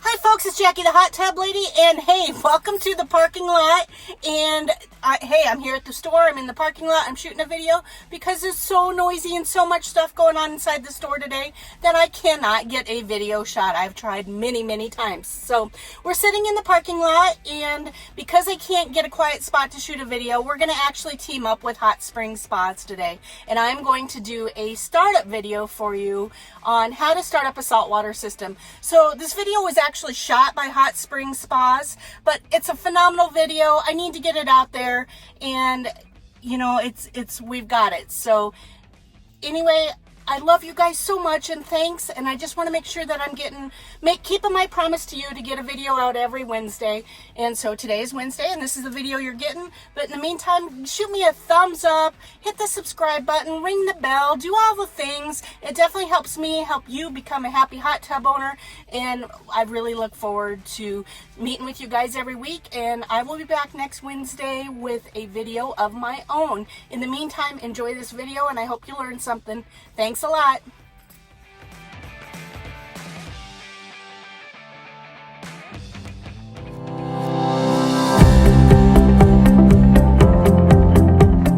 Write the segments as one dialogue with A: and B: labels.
A: Hi folks, it's Jackie the Hot Tub Lady, and hey, welcome to the parking lot. And hey, I'm here at the store. I'm in the parking lot. I'm shooting a video because it's so noisy and so much stuff going on inside the store today that I cannot get a video shot. I've tried many times. So we're sitting in the parking lot, and because I can't get a quiet spot to shoot a video, we're going to actually team up with Hot Spring Spas today. And I'm going to do a startup video for you on how to start up a saltwater system. So this video was actually shot by Hot Spring Spas, but it's a phenomenal video. I need to get it out there, and you know, we've got it. So anyway, I love you guys so much, and thanks. And I just want to make sure that I'm keeping my promise to you to get a video out every Wednesday. And so today is Wednesday, and this is the video you're getting. But in the meantime, shoot me a thumbs up, hit the subscribe button, ring the bell, do all the things. It definitely helps me help you become a happy hot tub owner. And I really look forward to meeting with you guys every week. And I will be back next Wednesday with a video of my own. In the meantime, enjoy this video, and I hope you learned something. Thanks a lot.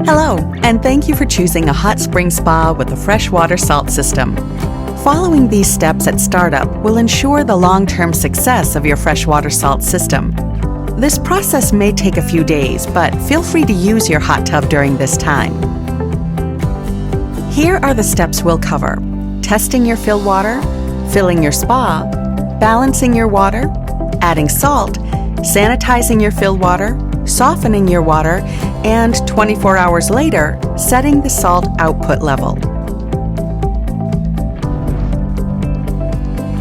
B: Hello, and thank you for choosing a hot spring spa with the Freshwater Salt System. Following these steps at startup will ensure the long-term success of your freshwater salt system. This process may take a few days, but feel free to use your hot tub during this time. Here are the steps we'll cover: testing your fill water, filling your spa, balancing your water, adding salt, sanitizing your fill water, softening your water, and 24 hours later, setting the salt output level.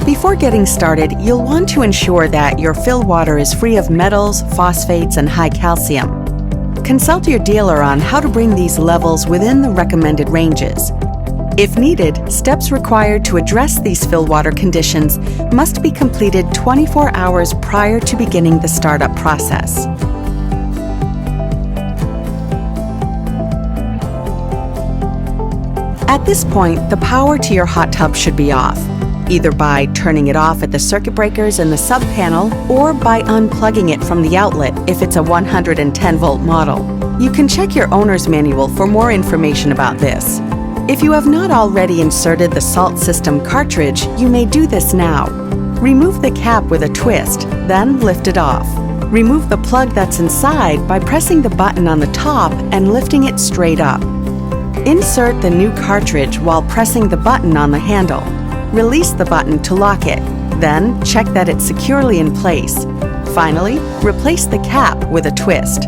B: Before getting started, you'll want to ensure that your fill water is free of metals, phosphates, and high calcium. Consult your dealer on how to bring these levels within the recommended ranges. If needed, steps required to address these fill water conditions must be completed 24 hours prior to beginning the startup process. At this point, the power to your hot tub should be off, either by turning it off at the circuit breakers in the sub panel or by unplugging it from the outlet if it's a 110-volt model. You can check your owner's manual for more information about this. If you have not already inserted the salt system cartridge, you may do this now. Remove the cap with a twist, then lift it off. Remove the plug that's inside by pressing the button on the top and lifting it straight up. Insert the new cartridge while pressing the button on the handle. Release the button to lock it, then check that it's securely in place. Finally, replace the cap with a twist.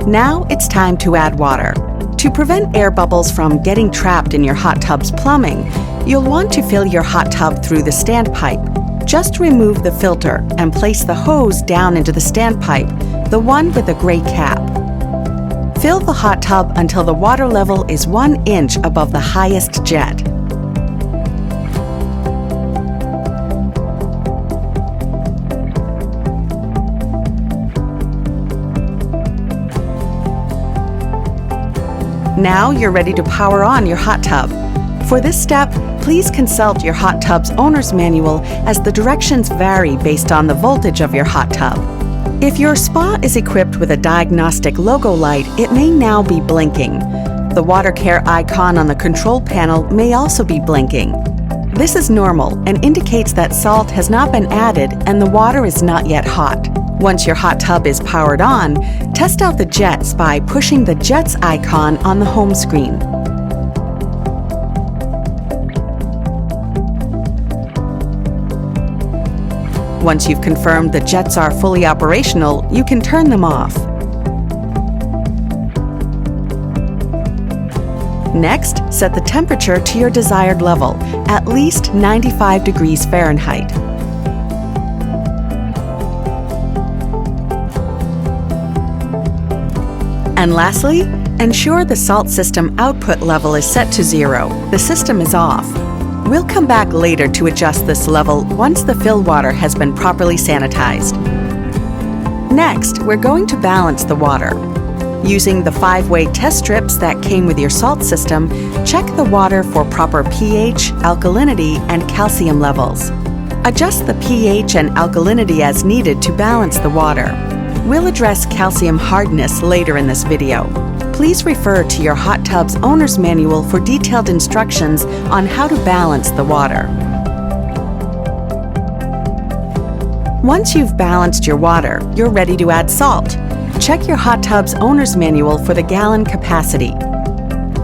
B: Now it's time to add water. To prevent air bubbles from getting trapped in your hot tub's plumbing, you'll want to fill your hot tub through the standpipe. Just remove the filter and place the hose down into the standpipe, the one with the gray cap. Fill the hot tub until the water level is 1 inch above the highest jet. Now you're ready to power on your hot tub. For this step, please consult your hot tub's owner's manual, as the directions vary based on the voltage of your hot tub. If your spa is equipped with a diagnostic logo light, it may now be blinking. The water care icon on the control panel may also be blinking. This is normal and indicates that salt has not been added and the water is not yet hot. Once your hot tub is powered on, test out the jets by pushing the jets icon on the home screen. Once you've confirmed the jets are fully operational, you can turn them off. Next, set the temperature to your desired level, at least 95 degrees Fahrenheit. And lastly, ensure the salt system output level is set to 0. The system is off. We'll come back later to adjust this level once the fill water has been properly sanitized. Next, we're going to balance the water. Using the 5-way test strips that came with your salt system, check the water for proper pH, alkalinity, and calcium levels. Adjust the pH and alkalinity as needed to balance the water. We'll address calcium hardness later in this video. Please refer to your hot tub's owner's manual for detailed instructions on how to balance the water. Once you've balanced your water, you're ready to add salt. Check your hot tub's owner's manual for the gallon capacity.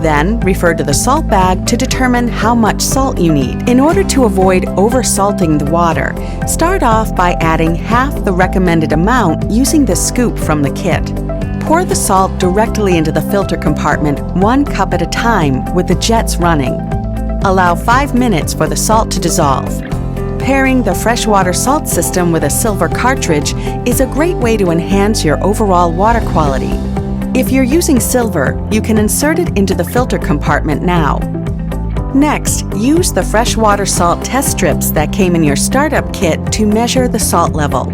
B: Then, refer to the salt bag to determine how much salt you need. In order to avoid over-salting the water, start off by adding half the recommended amount using the scoop from the kit. Pour the salt directly into the filter compartment 1 cup at a time with the jets running. Allow 5 minutes for the salt to dissolve. Pairing the Freshwater Salt System with a silver cartridge is a great way to enhance your overall water quality. If you're using silver, you can insert it into the filter compartment now. Next, use the freshwater salt test strips that came in your startup kit to measure the salt level.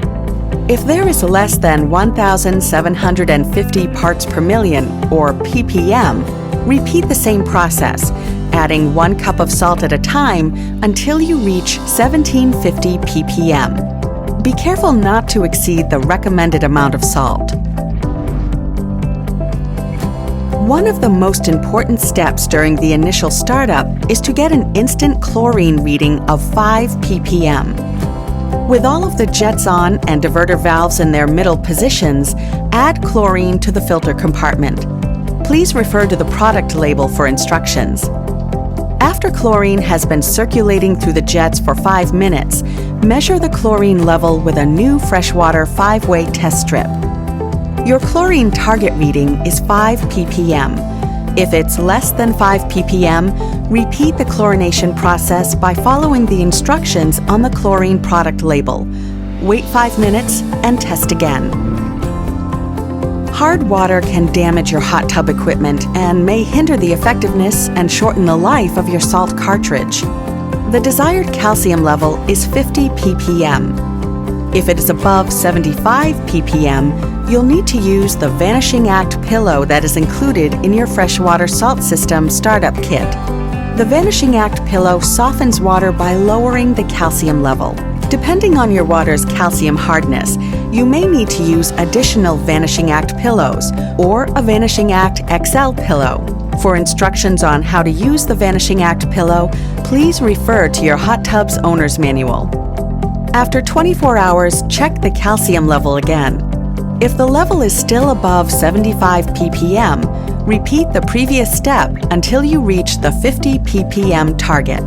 B: If there is less than 1,750 parts per million, or ppm, repeat the same process, adding 1 cup of salt at a time until you reach 1750 ppm. Be careful not to exceed the recommended amount of salt. One of the most important steps during the initial startup is to get an instant chlorine reading of 5 ppm. With all of the jets on and diverter valves in their middle positions, add chlorine to the filter compartment. Please refer to the product label for instructions. After chlorine has been circulating through the jets for 5 minutes, measure the chlorine level with a new freshwater 5-way test strip. Your chlorine target reading is 5 ppm. If it's less than 5 ppm, repeat the chlorination process by following the instructions on the chlorine product label. Wait 5 minutes and test again. Hard water can damage your hot tub equipment and may hinder the effectiveness and shorten the life of your salt cartridge. The desired calcium level is 50 ppm. If it is above 75 ppm, you'll need to use the Vanishing Act pillow that is included in your Freshwater Salt System startup kit. The Vanishing Act pillow softens water by lowering the calcium level. Depending on your water's calcium hardness, you may need to use additional Vanishing Act pillows or a Vanishing Act XL pillow. For instructions on how to use the Vanishing Act pillow, please refer to your hot tub's owner's manual. After 24 hours, check the calcium level again. If the level is still above 75 ppm, repeat the previous step until you reach the 50 ppm target.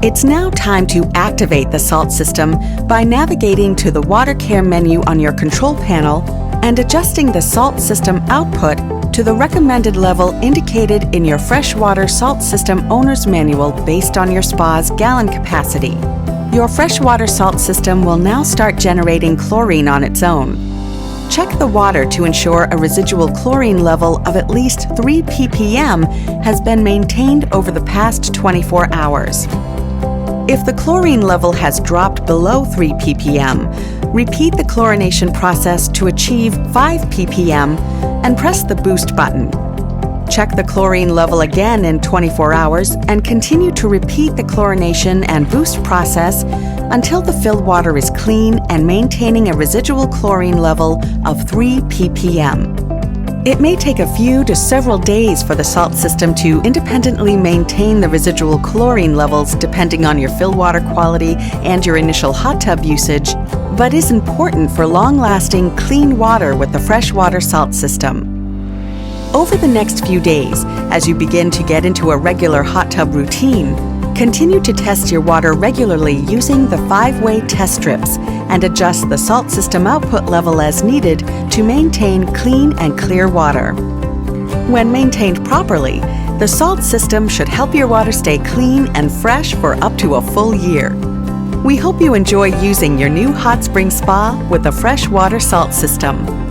B: It's now time to activate the salt system by navigating to the Water Care menu on your control panel and adjusting the salt system output to the recommended level indicated in your Freshwater Salt System owner's manual based on your spa's gallon capacity. Your Freshwater Salt System will now start generating chlorine on its own. Check the water to ensure a residual chlorine level of at least 3 ppm has been maintained over the past 24 hours. If the chlorine level has dropped below 3 ppm, repeat the chlorination process to achieve 5 ppm and press the boost button. Check the chlorine level again in 24 hours and continue to repeat the chlorination and boost process until the filled water is clean and maintaining a residual chlorine level of 3 ppm. It may take a few to several days for the salt system to independently maintain the residual chlorine levels depending on your fill water quality and your initial hot tub usage, but is important for long-lasting, clean water with the Freshwater Salt System. Over the next few days, as you begin to get into a regular hot tub routine, continue to test your water regularly using the 5-way test strips and adjust the salt system output level as needed to maintain clean and clear water. When maintained properly, the salt system should help your water stay clean and fresh for up to a full year. We hope you enjoy using your new hot spring spa with the Freshwater Salt System.